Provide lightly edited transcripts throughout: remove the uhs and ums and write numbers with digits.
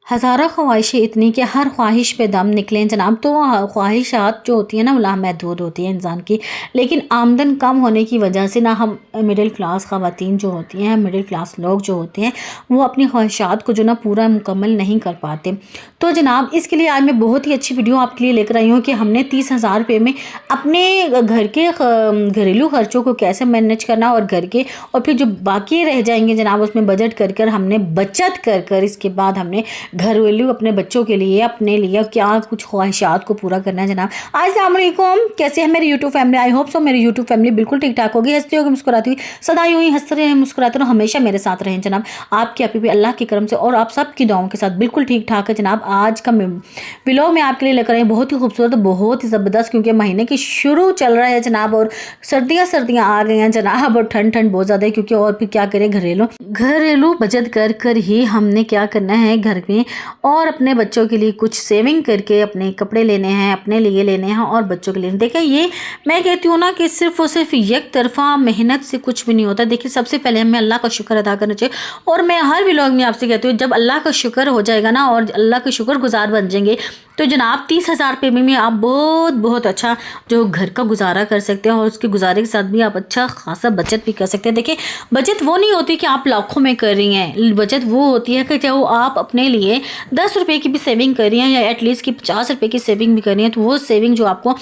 हज़ारों ख्वाहिशें इतनी कि हर ख्वाहिश पे दम निकलें जनाब। तो ख्वाहिशात जो होती हैं ना वो लामहदूद होती हैं इंसान की, लेकिन आमदन कम होने की वजह से ना हम मिडिल क्लास ख़वातीन जो होती हैं, मिडिल क्लास लोग जो होते हैं, वो अपनी ख्वाहिशात को जो ना पूरा मुकम्मल नहीं कर पाते। तो जनाब इसके लिए आज मैं बहुत ही अच्छी वीडियो आपके लिए लेकर आई हूँ कि हमने 30,000 रुपये में अपने घर के घरेलू खर्चों को कैसे मैनेज करना, और घर के और फिर जो बाकी रह जाएंगे जनाब उसमें बजट कर कर हमने बचत कर कर इसके बाद हमने घरेलू अपने बच्चों के लिए, अपने लिए क्या कुछ ख्वाहिशात को पूरा करना है जनाब। अस्सलाम वालेकुम, कैसे हैं मेरी YouTube family? I hope so मेरी यूट्यूब फैमिली बिल्कुल ठीक ठाक होगी, हंसती होगी, मुस्कुराती हुई, सदा यूं ही हंसते रहे, मुस्कुराते रहो, हमेशा मेरे साथ रहें जनाब। आपकी अभी भी अल्लाह के करम से और आप सबकी दुआओं के साथ बिल्कुल ठीक ठाक है जनाब। आज का व्लॉग मैं आपके लिए लेकर आई बहुत ही खूबसूरत, बहुत ही ज़बरदस्त, क्योंकि महीने की शुरू चल रहा है जनाब और सर्दियाँ आ गई हैं जनाब, और ठंड बहुत ज़्यादा है, क्योंकि और फिर क्या करें, घरेलू बचत कर कर ही हमने क्या करना है घर में, और अपने बच्चों के लिए कुछ सेविंग करके अपने कपड़े लेने हैं, अपने लिए लेने हैं और बच्चों के लिए। देखिए ये मैं कहती हूँ ना कि सिर्फ और सिर्फ एक तरफा मेहनत से कुछ भी नहीं होता। देखिए सबसे पहले हमें अल्लाह का शुक्र अदा करना चाहिए, और मैं हर व्लॉग में आपसे कहती हूँ जब अल्लाह का शुक्र हो जाएगा ना और अल्लाह के शुक्रगुजार बन जाएंगे तो जनाब 30,000 रुपये में आप बहुत अच्छा जो घर का गुजारा कर सकते हैं, और उसके गुजारे के साथ भी आप अच्छा खासा बचत भी कर सकते हैं। देखिए बचत वो नहीं होती कि आप लाखों में कर रही हैं, बचत वो होती है कि चाहे आप अपने लिए 10 रुपये की भी सेविंग कर रही हैं या एटलीस्ट की 50 रुपये की सेविंग भी कर रही हैं, तो वो सेविंग जो आपको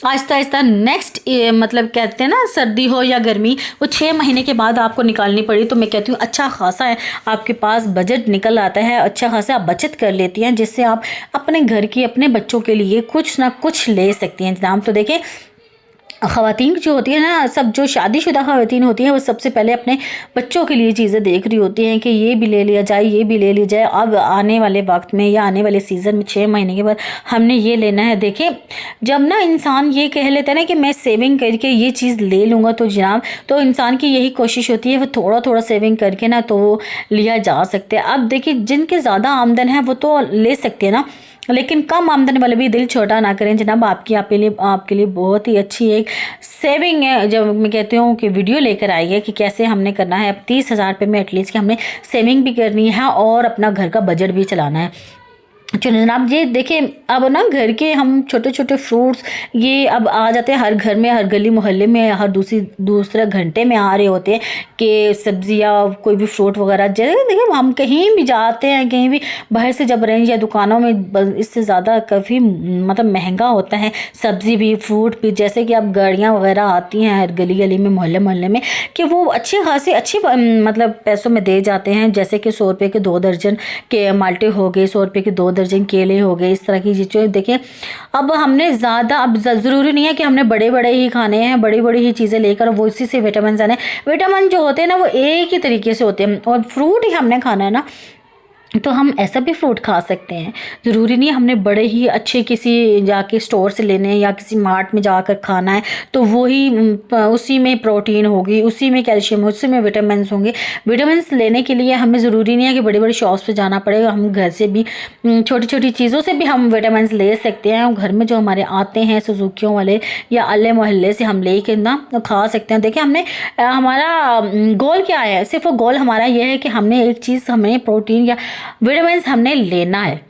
आहिस्ता आहिस्ता नेक्स्ट मतलब कहते हैं ना सर्दी हो या गर्मी, वो 6 महीने के बाद आपको निकालनी पड़ी, तो मैं कहती हूँ अच्छा खासा है आपके पास बजट निकल आता है, अच्छा खासा आप बचत कर लेती हैं, जिससे आप अपने घर की, अपने बच्चों के लिए कुछ ना कुछ ले सकती हैं जनाब। तो देखिए ख़वातीन जो होती है ना, सब जो शादीशुदा ख़वातीन होती हैं वो सबसे पहले अपने बच्चों के लिए चीज़ें देख रही होती हैं कि ये भी ले लिया जाए, ये भी ले लिया जाए, अब आने वाले वक्त में या आने वाले सीज़न में 6 महीने के बाद हमने ये लेना है। देखिए जब ना इंसान ये कह लेता है ना कि मैं सेविंग करके ये चीज़ ले लूँगा, तो जनाब तो इंसान की यही कोशिश होती है वो थोड़ा थोड़ा सेविंग करके ना तो वो लिया जा सकते हैं। अब देखिए जिनके ज़्यादा आमदन है वो तो ले सकते हैं ना, लेकिन कम आमदनी वाले भी दिल छोटा ना करें जनाब। आपके लिए बहुत ही अच्छी एक सेविंग है, जब मैं कहती हूँ कि वीडियो लेकर आई है कि कैसे हमने करना है। अब 30,000 रुपये में एटलीस्ट कि हमने सेविंग भी करनी है और अपना घर का बजट भी चलाना है। चलो जनाब ये देखिए अब ना घर के हम छोटे छोटे फ्रूट्स ये अब आ जाते हैं हर घर में, हर गली मोहल्ले में, हर दूसरे घंटे में आ रहे होते हैं कि सब्जियां कोई भी फ्रूट वगैरह। जैसे देखिए हम कहीं भी जाते हैं, कहीं भी बाहर से जब रेंज या दुकानों में इससे ज़्यादा काफ़ी मतलब महंगा होता है सब्ज़ी भी, फ्रूट भी। जैसे कि अब गाड़ियाँ वगैरह आती हैं हर गली गली में, मोहल्ले मोहल्ले में, कि वो अच्छे खासे अच्छी मतलब पैसों में दे जाते हैं। जैसे कि 100 रुपये के 2 दर्जन के माल्टे हो गए, 100 रुपये के 2 दर्जन केले हो गए, इस तरह की चीज़ें। देखिए अब हमने ज़्यादा, अब ज़रूरी नहीं है कि हमने बड़े बड़े ही खाने हैं, बड़ी बड़ी ही चीज़ें लेकर वो इसी से विटामिन आने। विटामिन जो होते हैं ना वो एक ही तरीके से होते हैं, और फ्रूट ही हमने खाना है ना, तो हम ऐसा भी फ्रूट खा सकते हैं। ज़रूरी नहीं हमने बड़े ही अच्छे किसी जाके स्टोर से लेने या किसी मार्ट में जाकर खाना है तो वही उसी में प्रोटीन होगी, उसी में कैल्शियम, उसी में विटामिन होंगे। विटामिन लेने के लिए हमें ज़रूरी नहीं है कि बड़ी बड़ी शॉप्स पे जाना पड़ेगा, हम घर से भी छोटी छोटी चीज़ों से भी हम विटामिन ले सकते हैं। घर में जो हमारे आते हैं सुजुकियों वाले या अल्ले मोहल्ले से हम ले कर ना खा सकते हैं। देखिए हमने हमारा गोल क्या है, सिर्फ गोल हमारा यह है कि हमने एक चीज़, हमें प्रोटीन या विटामिन हमने लेना है।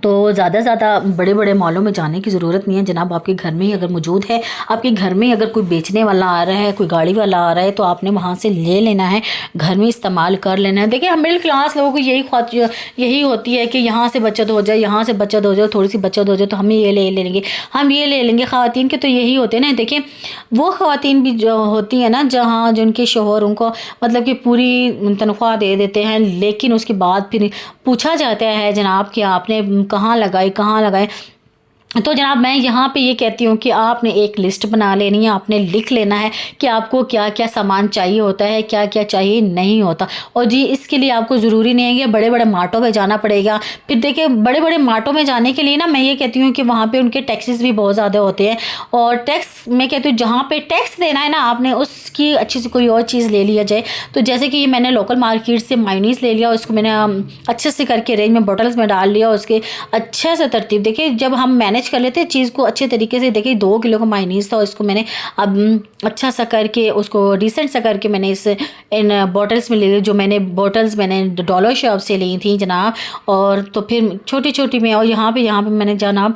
तो ज़्यादा से ज़्यादा बड़े बड़े मॉलों में जाने की ज़रूरत नहीं है जनाब। आपके घर में ही अगर मौजूद है, आपके घर में अगर कोई बेचने वाला आ रहा है, कोई गाड़ी वाला आ रहा है, तो आपने वहाँ से ले लेना है, घर में इस्तेमाल कर लेना है। देखिए हम मिडिल क्लास लोगों की यही होती है कि यहाँ से बचत हो जाए, यहाँ से बचत हो जाए, थोड़ी सी बचत हो जाए तो हम ये ले लेंगे, हम ये ले लेंगे। ख़वातीन के तो यही होते हैं ना। देखिए वो ख़वातीन भी जो होती है ना जहाँ जिनके शोहर उनको मतलब कि पूरी तनख्वाह दे देते हैं, लेकिन उसके बाद फिर पूछा जाता है जनाब कि आपने कहाँ लगाए। तो जनाब मैं यहाँ पे ये कहती हूँ कि आपने एक लिस्ट बना लेनी है, आपने लिख लेना है कि आपको क्या क्या सामान चाहिए होता है, क्या क्या चाहिए नहीं होता। और जी इसके लिए आपको ज़रूरी नहीं है कि बड़े बड़े मार्टों में जाना पड़ेगा। फिर देखिए बड़े बड़े मार्टों में जाने के लिए ना मैं ये कहती हूँ कि वहाँ पे उनके टैक्सेस भी बहुत ज़्यादा होते हैं, और टैक्स मैं कहती हूँ जहाँ पे टैक्स देना है ना आपने उसकी अच्छी से कोई और चीज़ ले लिया जाए। तो जैसे कि मैंने लोकल मार्केट से मायोनीज़ ले लिया, उसको मैंने अच्छे से करके रेंज में बॉटल्स में डाल लिया, उसके अच्छे से तरतीब। देखिए जब हम मैंने मैनेज कर लेते हैं चीज़ को अच्छे तरीके से। देखिए 2 किलो का मायोनीज़ था, इसको मैंने अब अच्छा सा करके उसको डिसेंट सा करके मैंने इन बॉटल्स में ले, जो मैंने बॉटल्स मैंने डॉलर शॉप से ली थी जनाब। और तो फिर छोटी छोटी में, और यहाँ पे मैंने जनाब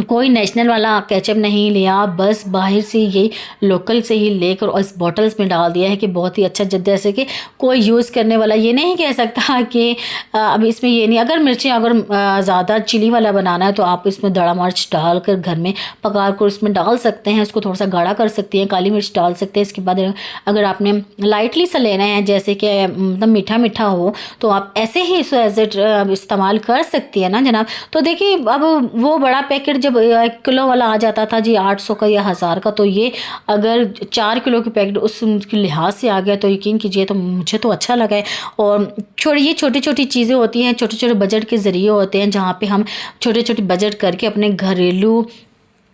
कोई नेशनल वाला केचप नहीं लिया, बस बाहर से ये लोकल से ही लेकर और इस बॉटल्स में डाल दिया है कि बहुत ही अच्छा, जैसे कि कोई यूज़ करने वाला ये नहीं कह सकता कि अब इसमें ये नहीं। अगर मिर्चें अगर ज़्यादा चिली वाला बनाना है तो आप इसमें दड़ा मिर्च डालकर घर में पका कर इसमें डाल सकते हैं, इसको थोड़ा सा गाढ़ा कर सकती हैं, काली मिर्च डाल सकते हैं। इसके बाद अगर आपने लाइटली सा लेना है, जैसे कि मतलब मीठा मीठा हो, तो आप ऐसे ही इसको एज इट इस्तेमाल कर सकती है ना जनाब। तो देखिए अब वो बड़ा पैकेट जब 1 किलो वाला आ जाता था जी 800 का या 1000 का, तो ये अगर 4 किलो के पैकेट उस लिहाज से आ गया तो यकीन कीजिए तो मुझे तो अच्छा लगा है। और ये छोटी छोटी चीज़ें होती हैं, छोटे छोटे बजट के ज़रिए होते हैं, जहाँ पे हम छोटे छोटे बजट करके अपने घरेलू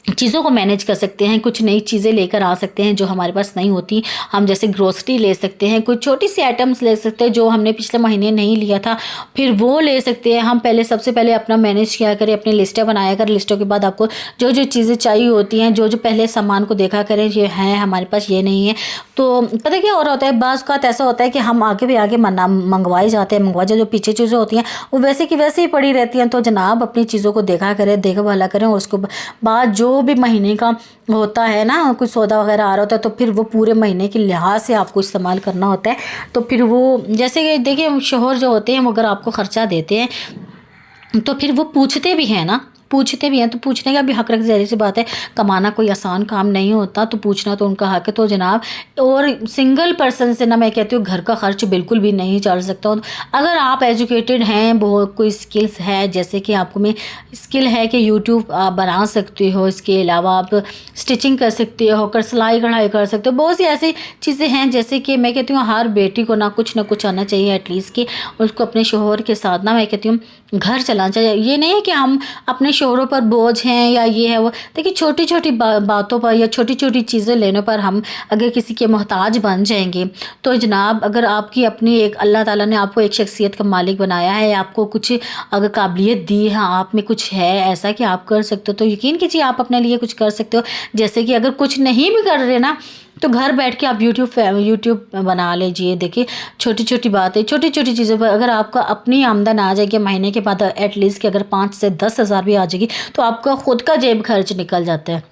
चीज़ों को मैनेज कर सकते हैं, कुछ नई चीज़ें लेकर आ सकते हैं जो हमारे पास नहीं होती। हम जैसे ग्रोसरी ले सकते हैं, कुछ छोटी सी आइटम्स ले सकते हैं जो हमने पिछले महीने नहीं लिया था, फिर वो ले सकते हैं हम। सबसे पहले अपना मैनेज किया करें, अपनी लिस्टें बनाया करें, लिस्टों के बाद आपको जो जो चीज़ें चाहिए होती हैं, जो जो पहले सामान को देखा करें, ये है हमारे पास, ये नहीं है। तो पता क्या और होता है, बाज़ का ऐसा होता है कि हम आगे भी आगे मंगवाए जाते हैं, जो पीछे चीज़ें होती हैं वो वैसे की वैसे ही पड़ी रहती हैं। तो जनाब अपनी चीज़ों को देखा करें, देखभाल करें, और उसको बाद जो भी महीने का होता है ना, कुछ सौदा वगैरह आ रहा होता है, तो फिर वो पूरे महीने के लिहाज से आपको इस्तेमाल करना होता है। तो फिर वो जैसे कि देखिए शोहर जो होते हैं वो अगर आपको ख़र्चा देते हैं तो फिर वो पूछते भी हैं ना, पूछते भी हैं, तो पूछने का भी हक रख, ज़ाहिर सी बात है, कमाना कोई आसान काम नहीं होता, तो पूछना तो उनका हक है। तो जनाब और सिंगल पर्सन से ना मैं कहती हूँ घर का खर्च बिल्कुल भी नहीं चल सकता। अगर आप एजुकेटेड हैं, बहुत कोई स्किल्स है, जैसे कि आपको में स्किल है कि यूट्यूब आप बना सकते हो, इसके अलावा आप स्टिचिंग कर सकते हो, कर सिलाई कढ़ाई कर सकते हो, बहुत सी ऐसी चीज़ें हैं जैसे कि मैं कहती हूँ हर बेटी को ना कुछ आना चाहिए एटलीस्ट, कि उसको अपने शोहर के साथ ना मैं कहती हूँ घर चलाना चाहिए। ये नहीं है कि हम अपने शोहरों पर बोझ हैं या ये है वो। देखिए छोटी छोटी बातों पर या छोटी छोटी चीज़ें लेने पर हम अगर किसी के मोहताज बन जाएंगे, तो जनाब अगर आपकी अपनी एक अल्लाह ताला ने आपको एक शख्सियत का मालिक बनाया है, आपको कुछ अगर काबिलियत दी है, आप में कुछ है ऐसा कि आप कर सकते हो, तो यकीन कीजिए आप अपने लिए कुछ कर सकते हो। जैसे कि अगर कुछ नहीं भी कर रहे ना, तो घर बैठ के आप यूट्यूब बना लीजिए। देखिए छोटी छोटी बातें, छोटी छोटी चीज़ों पर अगर आपका अपनी आमदन आ जाएगी महीने के बाद एटलीस्ट कि अगर 5 से 10 हज़ार भी आ जाएगी, तो आपका खुद का जेब खर्च निकल जाता है।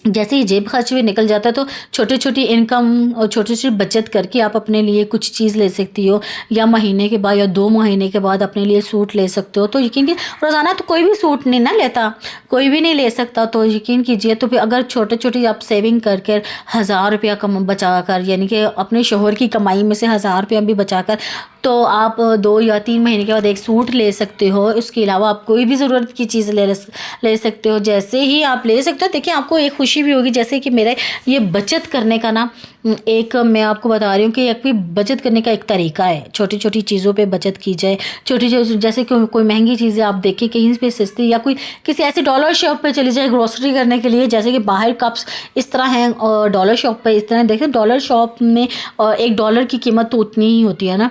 जैसे ही जेब खर्च भी निकल जाता है, तो छोटी छोटी इनकम और छोटी छोटी बचत करके आप अपने लिए कुछ चीज़ ले सकती हो, या महीने के बाद या 2 महीने के बाद अपने लिए सूट ले सकते हो। तो यकीन कीजिए रोज़ाना तो कोई भी सूट नहीं ना लेता, कोई भी नहीं ले सकता, तो यकीन कीजिए तो फिर अगर छोटे छोटी आप सेविंग करके 1000 रुपया बचा कर, यानी कि अपने शोहर की कमाई में से 1000 रुपया भी बचा कर, तो आप 2 या 3 महीने के बाद एक सूट ले सकते हो। इसके अलावा आप कोई भी ज़रूरत की चीज़ ले सकते हो। जैसे ही आप ले सकते हो, देखिए आपको एक खुशी भी होगी, जैसे कि मेरा ये बचत करने का ना एक मैं आपको बता रही हूँ कि एक भी बचत करने का एक तरीका है। छोटी छोटी चीज़ों पे बचत की जाए, छोटी जैसे कोई महंगी चीज़ें आप देखें कहीं पे सस्ती, या कोई किसी ऐसी डॉलर शॉप पे चली जाए ग्रोसरी करने के लिए, जैसे कि बाहर कप्स इस तरह हैं और डॉलर शॉप पे इस तरह। देखें डॉलर शॉप में $1 की कीमत तो उतनी ही होती है ना,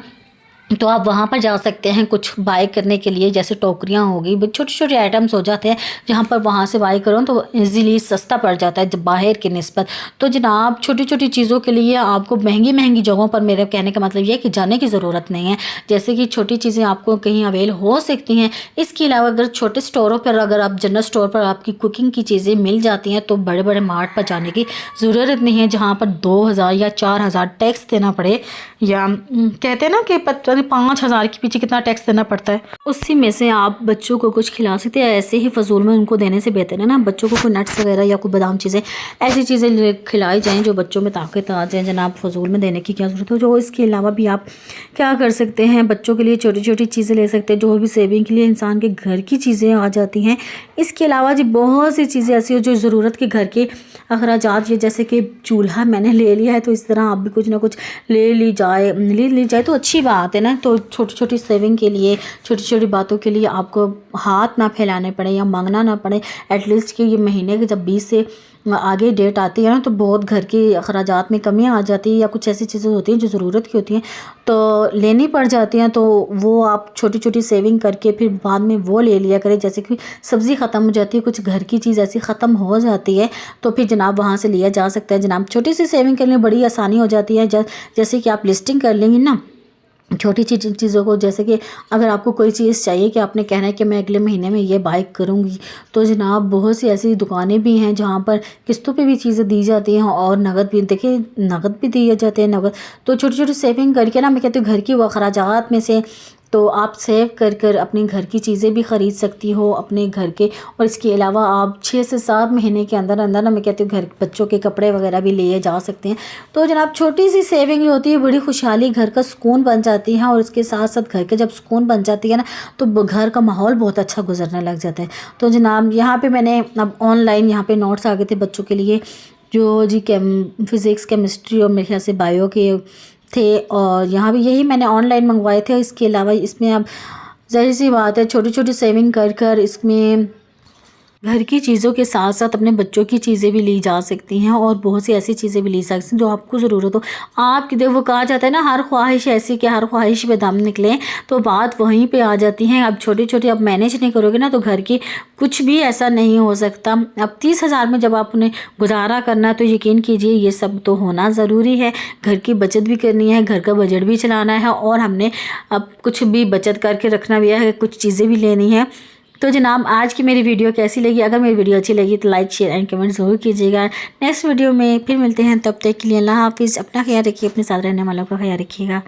तो आप वहाँ पर जा सकते हैं कुछ बाय करने के लिए, जैसे टोकरियाँ होगी, छोटे छोटे आइटम्स हो जाते हैं जहाँ पर वहाँ से बाय करो तो इजीली सस्ता पड़ जाता है जब बाहर की निस्बत। तो जनाब छोटी छोटी चीज़ों के लिए आपको महंगी महंगी जगहों पर, मेरे कहने का मतलब ये है कि जाने की ज़रूरत नहीं है। जैसे कि छोटी चीज़ें आपको कहीं अवेल हो सकती हैं। इसके अलावा अगर छोटे स्टोरों पर, अगर आप जनरल स्टोर पर आपकी कुकिंग की चीज़ें मिल जाती हैं, तो बड़े बड़े मार्ट पर जाने की ज़रूरत नहीं है जहाँ पर 2000 या 4000 टैक्स देना पड़े, या कहते हैं ना कि 5000 के पीछे कितना टैक्स देना पड़ता है। उसी में से आप बच्चों को कुछ खिला सकते हैं। ऐसे ही फजूल में उनको देने से बेहतर है ना बच्चों को कोई नट्स वगैरह या कोई बादाम चीज़ें, ऐसी चीज़ें खिलाई जाएँ जो बच्चों में ताकत आ जाए। जनाब फजूल में देने की क्या ज़रूरत है। जो इसके अलावा भी आप क्या कर सकते हैं, बच्चों के लिए छोटी छोटी चीज़ें ले सकते हैं, जो भी सेविंग के लिए इंसान के घर की चीज़ें आ जाती हैं। इसके अलावा जी बहुत सी चीज़ें ऐसी हो जो ज़रूरत के घर के अखराजात, ये जैसे कि चूल्हा मैंने ले लिया है, तो इस तरह आप भी कुछ ना कुछ ले ली जाए तो अच्छी बात है ना। तो छोटी छोटी सेविंग के लिए, छोटी छोटी बातों के लिए आपको हाथ ना फैलाने पड़े या मांगना ना पड़े। एटलीस्ट कि ये महीने के जब 20 से आगे डेट आती है ना, तो बहुत घर के अखराजात में कमियाँ आ जाती है या कुछ ऐसी चीज़ें होती हैं जो ज़रूरत की होती हैं तो लेनी पड़ जाती हैं। तो वो आप छोटी छोटी सेविंग करके फिर बाद में वो ले लिया करें। जैसे कि सब्ज़ी ख़त्म हो जाती है, कुछ घर की चीज़ ऐसी ख़त्म हो जाती है तो फिर जनाब वहाँ से लिया जा सकता है। जनाब छोटी सी सेविंग करने में बड़ी आसानी हो जाती है। जैसे कि आप लिस्टिंग कर लेंगे ना छोटी चीज़ों को, जैसे कि अगर आपको कोई चीज़ चाहिए कि आपने कहना है कि मैं अगले महीने में ये बाय करूँगी, तो जनाब बहुत सी ऐसी दुकानें भी हैं जहाँ पर किस्तों पे भी चीज़ें दी जाती हैं और नगद भी, देखिए नगद भी दिए जाते हैं नगद। तो छोटी छोटी सेविंग करके ना, मैं कहती हूँ घर की वो अखराजात में से तो आप सेव कर कर अपने घर की चीज़ें भी ख़रीद सकती हो अपने घर के। और इसके अलावा आप 6 से 7 महीने के अंदर अंदर ना, मैं कहती हूँ घर बच्चों के कपड़े वगैरह भी लिए जा सकते हैं। तो जनाब छोटी सी सेविंग होती है, बड़ी खुशहाली, घर का सुकून बन जाती है। और इसके साथ साथ घर के जब सुकून बन जाती है ना, तो घर का माहौल बहुत अच्छा गुजरने लग जाता है। तो जनाब यहाँ पे मैंने अब ऑनलाइन यहाँ पे नोट्स आ गए थे बच्चों के लिए, जो जी फिज़िक्स केमिस्ट्री और मेरे ख्याल से बायो के थे, और यहाँ भी यही मैंने ऑनलाइन मंगवाए थे। इसके अलावा इसमें अब ज़ाहिर सी बात है छोटी छोटी सेविंग कर कर इसमें घर की चीज़ों के साथ साथ अपने बच्चों की चीज़ें भी ली जा सकती हैं और बहुत सी ऐसी चीज़ें भी ली जा सकती हैं जो आपको ज़रूरत हो। आपकी देखो, वो कहा जाता है ना, हर ख्वाहिश ऐसी कि हर ख्वाहिश पे दम निकले, तो बात वहीं पे आ जाती है। अब छोटी छोटी आप मैनेज नहीं करोगे ना, तो घर की कुछ भी ऐसा नहीं हो सकता। अब 30,000 में जब आपने गुजारा करना, तो यकीन कीजिए ये सब तो होना ज़रूरी है। घर की बचत भी करनी है, घर का बजट भी चलाना है, और हमने अब कुछ भी बचत करके रखना भी है, कुछ चीज़ें भी लेनी है। तो जनाब आज की मेरी वीडियो कैसी लगी? अगर मेरी वीडियो अच्छी लगी तो लाइक शेयर एंड कमेंट ज़रूर कीजिएगा। नेक्स्ट वीडियो में फिर मिलते हैं, तब तक के लिए अल्लाह हाफिज़। अपना ख्याल रखिए, अपने साथ रहने वालों का ख्याल रखिएगा।